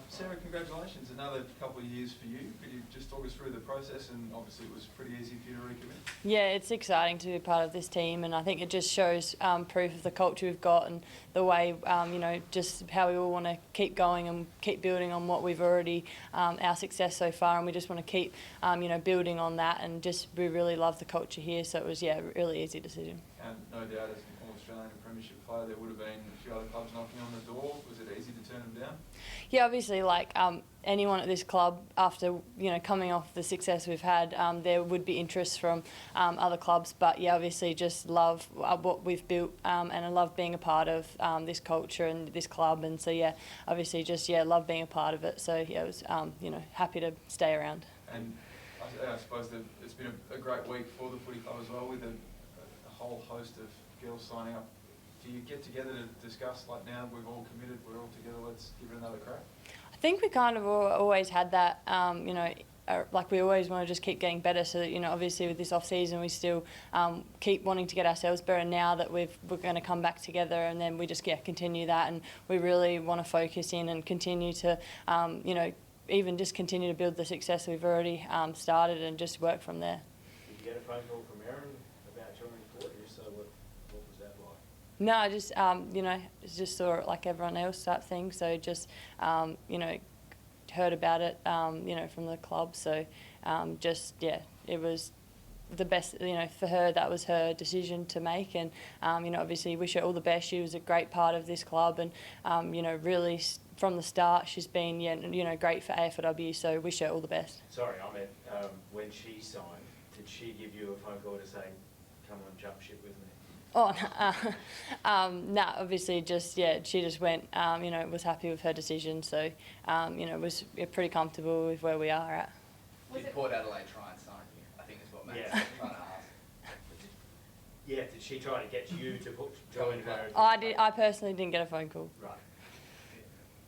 Sarah, congratulations. Another couple of years for you. Could you just talk us through the process? And obviously it was pretty easy for you to recommit. Yeah, it's exciting to be part of this team, and I think it just shows proof of the culture we've got and the way, just how we all want to keep going and keep building on what we've already, our success so far, and we just want to keep, building on that, and just we really love the culture here. So it was, a really easy decision. And no doubt, as an All-Australian Premiership player, there would have been a few other clubs knocking on the door. Was it easy to turn them down? Yeah, obviously, anyone at this club, after coming off the success we've had, there would be interest from other clubs. But yeah, obviously, just love what we've built, and I love being a part of this culture and this club. And so yeah, obviously, just love being a part of it. So yeah, I was happy to stay around. And I suppose that it's been a great week for the footy club as well, with a whole host of girls signing up. Do you get together to discuss, like, now we've all committed, we're all together, let's give it another crack? I think we kind of always had that, we always want to just keep getting better. So that, obviously with this off season, we still keep wanting to get ourselves better. Now that we're going to come back together, and then we just continue that, and we really want to focus in and continue to, even just continue to build the success we've already started, and just work from there. Did you get a phone call from Aaron about joining Port? So what was that like? No, I just, just saw it like everyone else type thing. So just, heard about it, from the club. So it was the best, for her, that was her decision to make. And, obviously wish her all the best. She was a great part of this club, and, really from the start, she's been, great for AFLW. So wish her all the best. Sorry, I meant when she signed, did she give you a phone call to say, come on, jump ship with me? Oh, no, obviously just, she just went, was happy with her decision. So, was pretty comfortable with where we are at. Did Port Adelaide try and sign you? I think is what Matt's trying to ask. Yeah, did she try to get you to join her? I personally didn't get a phone call. Right.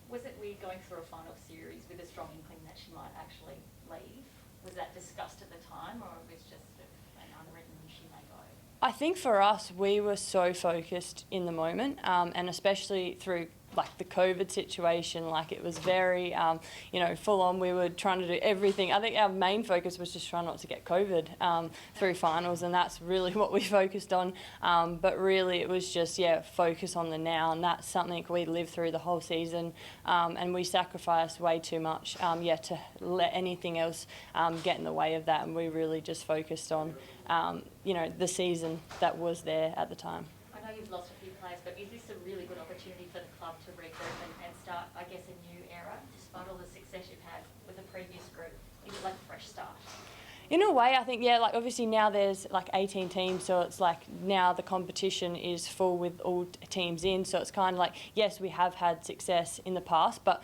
Was it weird going through a final series with a strong inkling that she might actually leave? Was that discussed at the time, or it was just an unwritten she may go? I think for us, we were so focused in the moment, and especially through the COVID situation, it was very, full on. We were trying to do everything. I think our main focus was just trying not to get COVID through finals, and that's really what we focused on. But really, it was just, focus on the now, and that's something we lived through the whole season, and we sacrificed way too much, to let anything else get in the way of that, and we really just focused on, the season that was there at the time. I know you've lost a few players, but is this a really good opportunity for the club to regroup and start, I guess, a new era, despite all the success you've had with the previous group? Is it like a fresh start? In a way, I think, obviously now there's 18 teams, so it's now the competition is full with all teams in, so it's kind of yes, we have had success in the past, but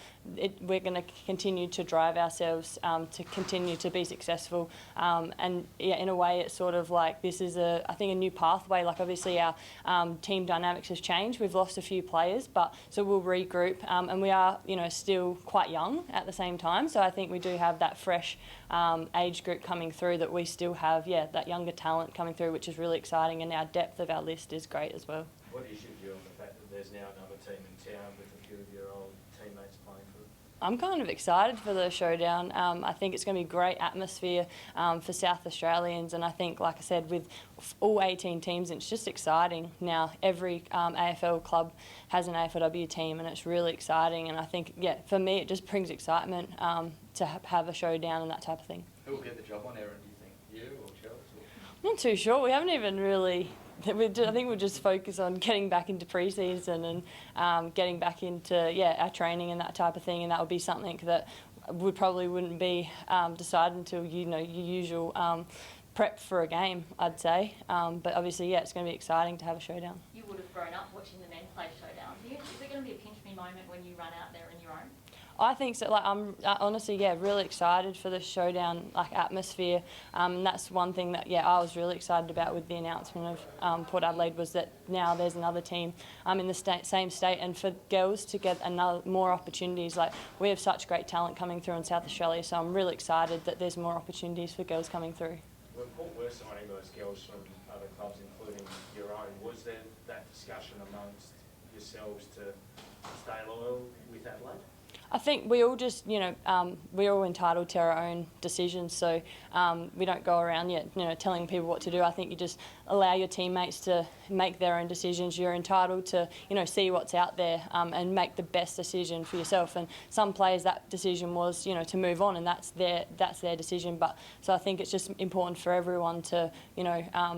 we're going to continue to drive ourselves to continue to be successful, and in a way it's sort of this is I think a new pathway. Obviously our team dynamics has changed, we've lost a few players, but so we'll regroup, and we are still quite young at the same time, so I think we do have that fresh age group coming through, that we still have that younger talent coming through, which is really exciting, and our depth of our list is great as well. What is your view on the fact that there's now another team in town with a few of your old teammates playing for it? I'm kind of excited for the showdown. I think it's going to be a great atmosphere for South Australians, and I think, like I said, with all 18 teams, it's just exciting. Now every AFL club has an AFLW team, and it's really exciting, and I think, for me it just brings excitement to have a showdown and that type of thing. Who will get the job on Aaron, do you think? You or Charles? I'm not too sure. We haven't even really... I think we'll just focus on getting back into pre-season and getting back into our training and that type of thing, and that would be something that wouldn't be decided until your usual prep for a game, I'd say. But obviously, it's going to be exciting to have a showdown. You would have grown up watching the men play showdowns. Is it going to be a pinch me moment when you run out there on your own? I think so. I'm honestly, really excited for the showdown atmosphere. And that's one thing that I was really excited about with the announcement of Port Adelaide, was that now there's another team in the same state, and for girls to get more opportunities. We have such great talent coming through in South Australia, so I'm really excited that there's more opportunities for girls coming through. When Port were signing those girls from other clubs, including your own, was there that discussion amongst yourselves to stay loyal with Adelaide? I think we all just, we're all entitled to our own decisions. So we don't go around yet, telling people what to do. I think you just allow your teammates to make their own decisions. You're entitled to, see what's out there and make the best decision for yourself. And some players, that decision was, to move on, and that's their decision. But so I think it's just important for everyone to,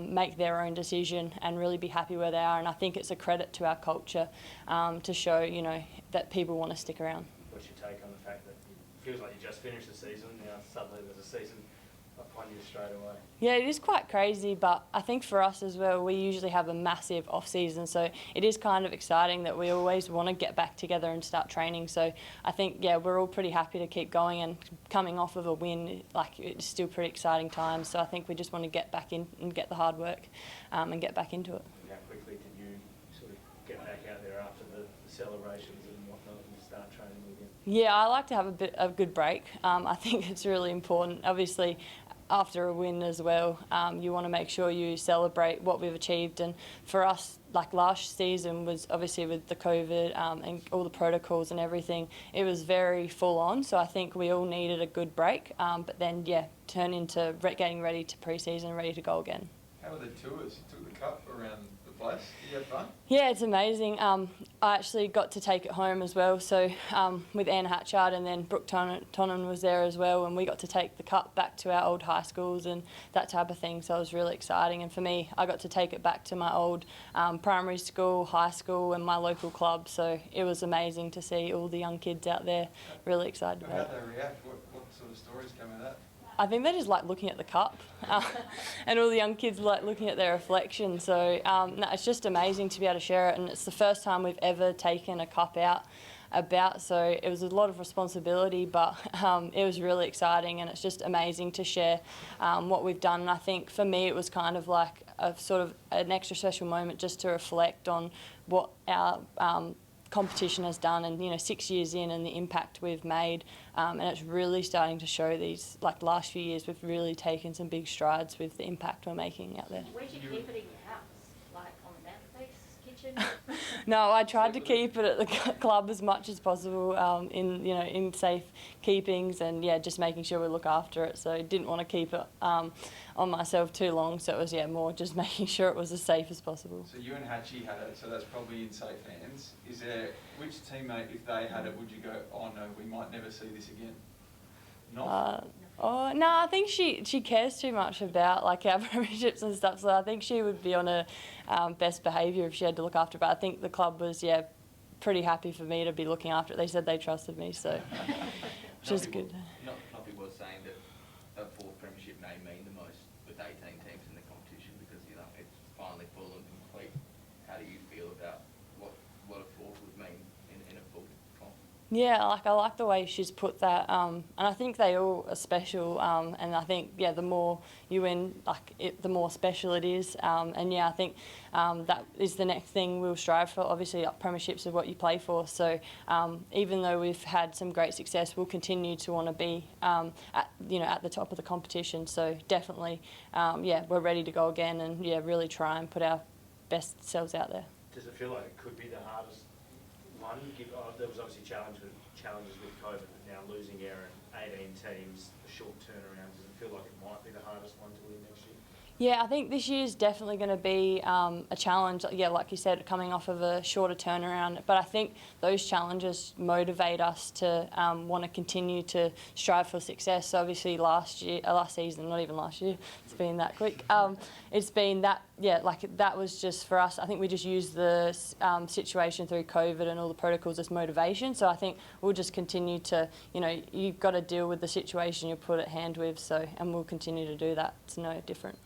make their own decision and really be happy where they are. And I think it's a credit to our culture to show, that people want to stick around. What's your take on the fact that it feels like you just finished the season, now suddenly there's a season upon you straight away? Yeah, it is quite crazy, but I think for us as well, we usually have a massive off-season, so it is kind of exciting that we always want to get back together and start training. So I think, we're all pretty happy to keep going, and coming off of a win, it's still pretty exciting times. So I think we just want to get back in and get the hard work and get back into it. How quickly did you sort of get back out there after the celebrations and whatnot and start training again? Yeah, I like to have a good break. I think it's really important. Obviously, after a win as well, you want to make sure you celebrate what we've achieved. And for us, like last season was obviously with the COVID and all the protocols and everything, it was very full on. So I think we all needed a good break. But then, turn into getting ready to pre-season, ready to go again. How were the tours? You took the cup around the place. Did you have fun? Yeah, it's amazing. I actually got to take it home as well. So with Anne Hatchard, and then Brooke Tonnen was there as well, and we got to take the cup back to our old high schools and that type of thing. So it was really exciting. And for me, I got to take it back to my old primary school, high school, and my local club. So it was amazing to see all the young kids out there really excited about it. How'd they react? What sort of stories came of that? I think they just like looking at the cup and all the young kids like looking at their reflection. So it's just amazing to be able to share it, and it's the first time we've ever taken a cup out about, so it was a lot of responsibility, but it was really exciting, and it's just amazing to share what we've done. And I think for me it was kind of like a sort of an extra special moment just to reflect on what our competition has done, and 6 years in, and the impact we've made, and it's really starting to show these, like last few years we've really taken some big strides with the impact we're making out there. Where'd you keep it in your house? Like on the mantelpiece, kitchen? No, I tried to keep it at the club as much as possible, in safe keepings, and just making sure we look after it. So I didn't want to keep it on myself too long. So it was more just making sure it was as safe as possible. So you and Hatchie had it, so that's probably in safe hands. Is there, which teammate, if they had it, would you go, oh no, we might never see this again? Not. No, I think she cares too much about like our premierships and stuff. So I think she would be on her best behaviour if she had to look after it. But I think the club was pretty happy for me to be looking after it. They said they trusted me, so which is good. Not people are saying that a fourth premiership may mean the most with 18 teams in the competition because it's finally full and complete. How do you feel about what a fourth would mean in a full comp? Yeah, I like the way she's put that, and I think they all are special, and I think, the more you win, the more special it is, and I think that is the next thing we'll strive for. Obviously, premierships are what you play for, so even though we've had some great success, we'll continue to want to be, at the top of the competition, so definitely, we're ready to go again, and really try and put our best selves out there. Does it feel like it could be the hardest one? There was obviously challenges with COVID, but now losing Aaron, 18 teams, a short turnaround, does it feel like it might be the hardest one to win next year? Yeah, I think this year's definitely going to be a challenge. Like you said, coming off of a shorter turnaround. But I think those challenges motivate us to want to continue to strive for success. So obviously last season, not even last year, it's been that quick. It's been that, that was just for us. I think we just used the situation through COVID and all the protocols as motivation. So I think we'll just continue to, you've got to deal with the situation you're put at hand with. So, and we'll continue to do that. It's no different.